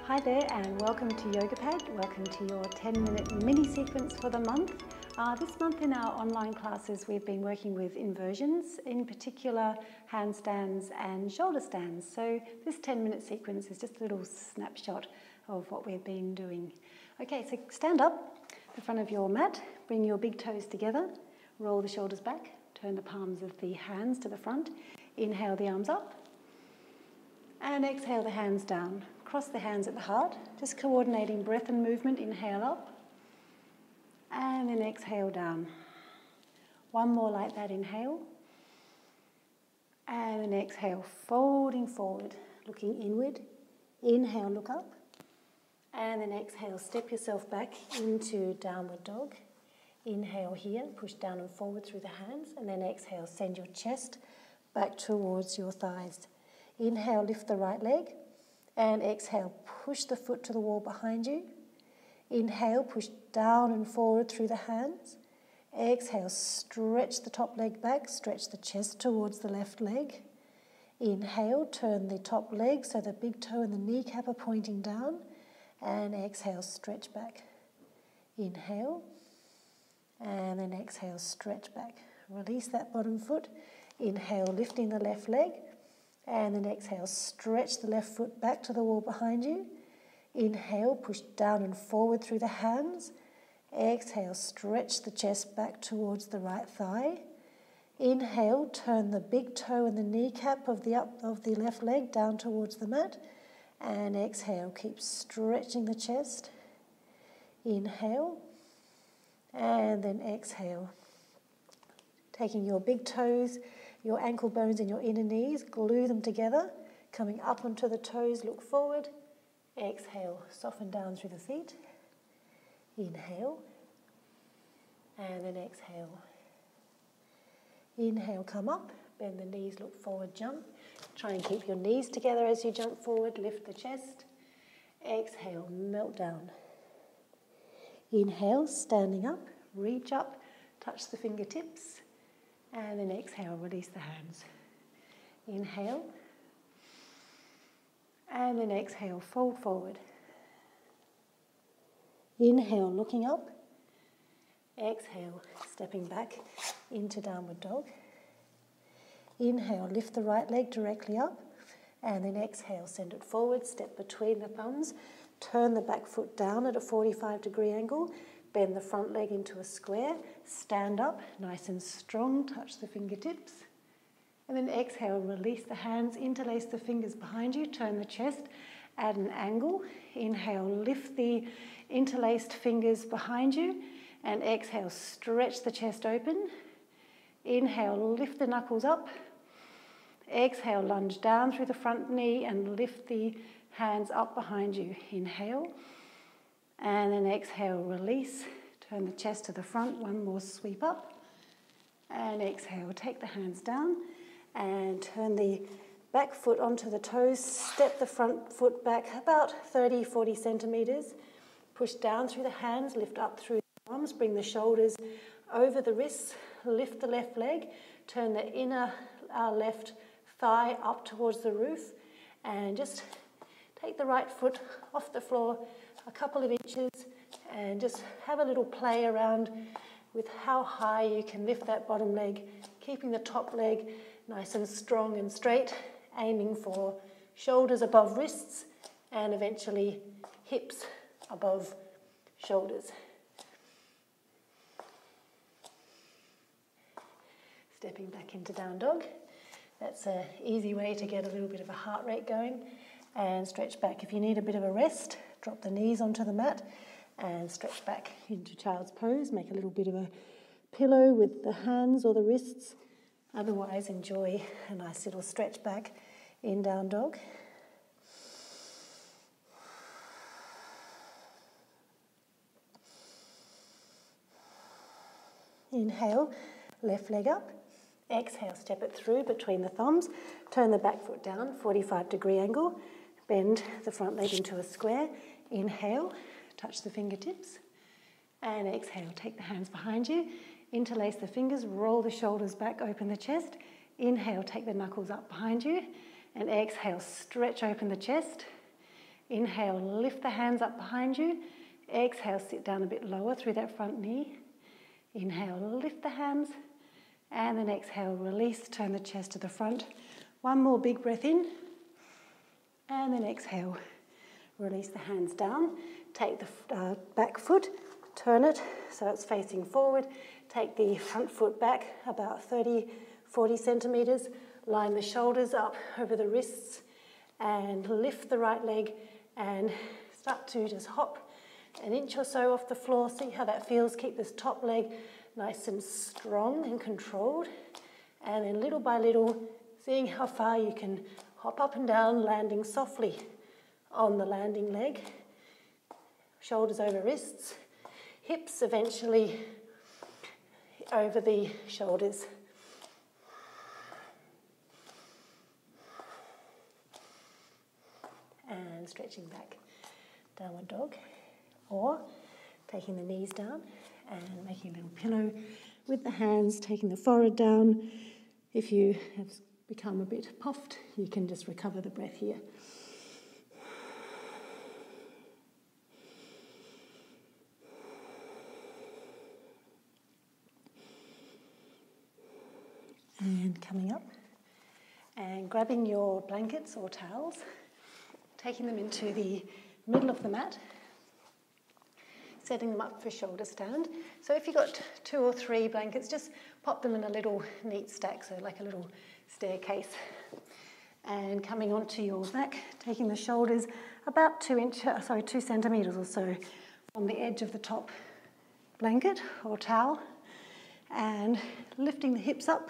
Hi there and welcome to Yoga Pad. Welcome to your 10-minute mini sequence for the month. This month in our online classes we've been working with inversions, in particular handstands and shoulder stands. So this 10-minute sequence is just a little snapshot of what we've been doing. Okay, so stand up in front of your mat, bring your big toes together, roll the shoulders back, turn the palms of the hands to the front, inhale the arms up and exhale the hands down. Cross the hands at the heart, just coordinating breath and movement. Inhale up and then exhale down. One more like that, inhale and then exhale, folding forward, looking inward. Inhale, look up and then exhale, step yourself back into downward dog. Inhale here, push down and forward through the hands and then exhale, send your chest back towards your thighs. Inhale, lift the right leg. And exhale, push the foot to the wall behind you. Inhale, push down and forward through the hands. Exhale, stretch the top leg back, stretch the chest towards the left leg. Inhale, turn the top leg so the big toe and the kneecap are pointing down. And exhale, stretch back. Inhale, and then exhale, stretch back. Release that bottom foot. Inhale, lifting the left leg. And then exhale, stretch the left foot back to the wall behind you. Inhale, push down and forward through the hands. Exhale, stretch the chest back towards the right thigh. Inhale, turn the big toe and the kneecap of the left leg down towards the mat. And exhale, keep stretching the chest. Inhale, and then exhale. Taking your big toes, your ankle bones and your inner knees, glue them together, coming up onto the toes, look forward. Exhale, soften down through the feet. Inhale, and then exhale. Inhale, come up, bend the knees, look forward, jump. Try and keep your knees together as you jump forward, lift the chest. Exhale, melt down. Inhale, standing up, reach up, touch the fingertips. And then exhale, release the hands. Inhale. And then exhale, fold forward. Inhale, looking up. Exhale, stepping back into downward dog. Inhale, lift the right leg directly up. And then exhale, send it forward, step between the thumbs. Turn the back foot down at a 45-degree angle. Bend the front leg into a square, stand up, nice and strong, touch the fingertips. And then exhale, release the hands, interlace the fingers behind you, turn the chest at an angle. Inhale, lift the interlaced fingers behind you. And exhale, stretch the chest open. Inhale, lift the knuckles up. Exhale, lunge down through the front knee and lift the hands up behind you. Inhale. And then exhale, release, turn the chest to the front, one more sweep up. And exhale, take the hands down and turn the back foot onto the toes, step the front foot back about 30-40 centimeters. Push down through the hands, lift up through the arms, bring the shoulders over the wrists, lift the left leg, turn the inner left thigh up towards the roof and just take the right foot off the floor a couple of inches and just have a little play around with how high you can lift that bottom leg, keeping the top leg nice and strong and straight, aiming for shoulders above wrists and eventually hips above shoulders. Stepping back into down dog. That's an easy way to get a little bit of a heart rate going. And stretch back. If you need a bit of a rest, drop the knees onto the mat and stretch back into child's pose. Make a little bit of a pillow with the hands or the wrists. Otherwise, enjoy a nice little stretch back in down dog. Inhale, left leg up. Exhale, step it through between the thumbs. Turn the back foot down, 45-degree angle. Bend the front leg into a square. Inhale, touch the fingertips. And exhale, take the hands behind you. Interlace the fingers, roll the shoulders back, open the chest. Inhale, take the knuckles up behind you. And exhale, stretch open the chest. Inhale, lift the hands up behind you. Exhale, sit down a bit lower through that front knee. Inhale, lift the hands. And then exhale, release, turn the chest to the front. One more big breath in. And then exhale, release the hands down. Take the back foot, turn it so it's facing forward. Take the front foot back about 30, 40 centimetres. Line the shoulders up over the wrists and lift the right leg and start to just hop an inch or so off the floor. See how that feels. Keep this top leg nice and strong and controlled. And then little by little, seeing how far you can hop up and down, landing softly on the landing leg. Shoulders over wrists, hips eventually over the shoulders. And stretching back, downward dog. Or taking the knees down and making a little pillow with the hands, taking the forehead down. If you have become a bit puffed, you can just recover the breath here. And coming up and grabbing your blankets or towels, taking them into the middle of the mat, setting them up for shoulder stand. So if you've got 2 or 3 blankets, just pop them in a little neat stack, so like a little staircase. And coming onto your back, taking the shoulders about 2 centimetres or so from the edge of the top blanket or towel, and lifting the hips up,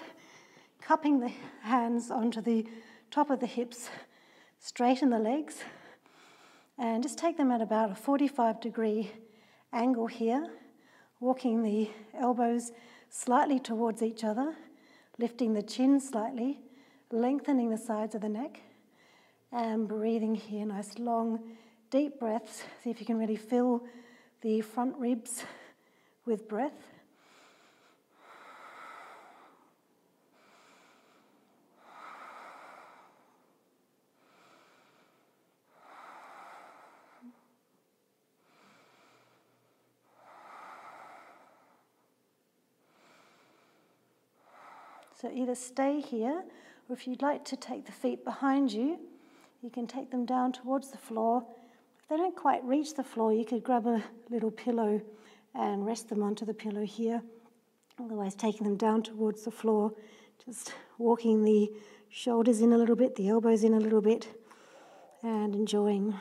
cupping the hands onto the top of the hips, straighten the legs, and just take them at about a 45-degree angle here, walking the elbows slightly towards each other, lifting the chin slightly, lengthening the sides of the neck, and breathing here. Nice long, deep breaths. See if you can really fill the front ribs with breath. So either stay here, or if you'd like to take the feet behind you, you can take them down towards the floor. If they don't quite reach the floor, you could grab a little pillow and rest them onto the pillow here. Otherwise, taking them down towards the floor, just walking the shoulders in a little bit, the elbows in a little bit, and enjoying.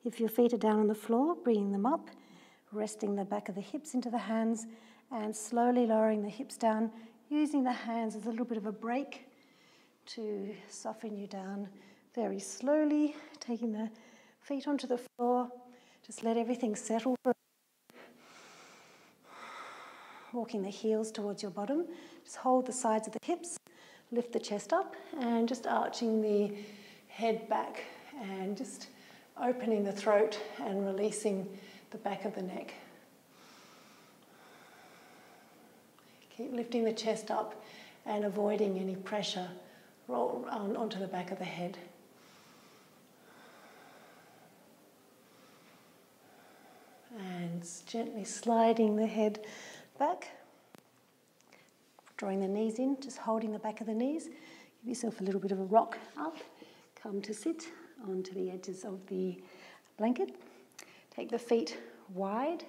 If your feet are down on the floor, bringing them up, resting the back of the hips into the hands, and slowly lowering the hips down, using the hands as a little bit of a brake to soften you down very slowly, taking the feet onto the floor. Just let everything settle. Walking the heels towards your bottom. Just hold the sides of the hips, lift the chest up, and just arching the head back and just opening the throat and releasing the back of the neck. Keep lifting the chest up and avoiding any pressure roll onto the back of the head. And gently sliding the head back, drawing the knees in, just holding the back of the knees. Give yourself a little bit of a rock up. Come to sit onto the edges of the blanket. Take the feet wide,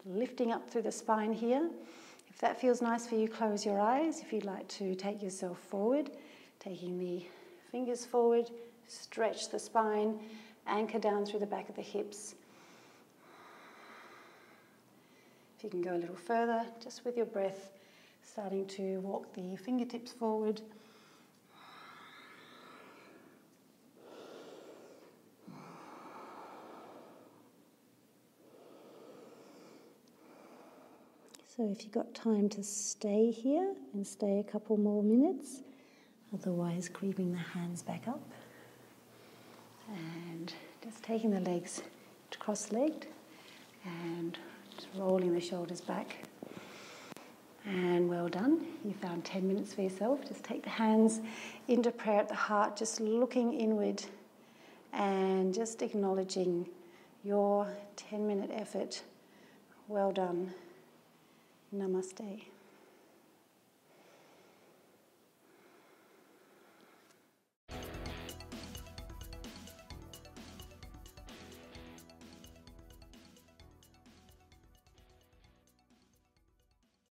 lifting up through the spine here. If that feels nice for you, close your eyes. If you'd like to take yourself forward, taking the fingers forward, stretch the spine, anchor down through the back of the hips. If you can go a little further, just with your breath, starting to walk the fingertips forward. So if you've got time to stay here and stay a couple more minutes, otherwise creeping the hands back up and just taking the legs cross-legged and just rolling rolling the shoulders back. And well done. You found 10 minutes for yourself. Just take the hands into prayer at the heart, just looking inward and just acknowledging your 10-minute effort. Well done. Namaste.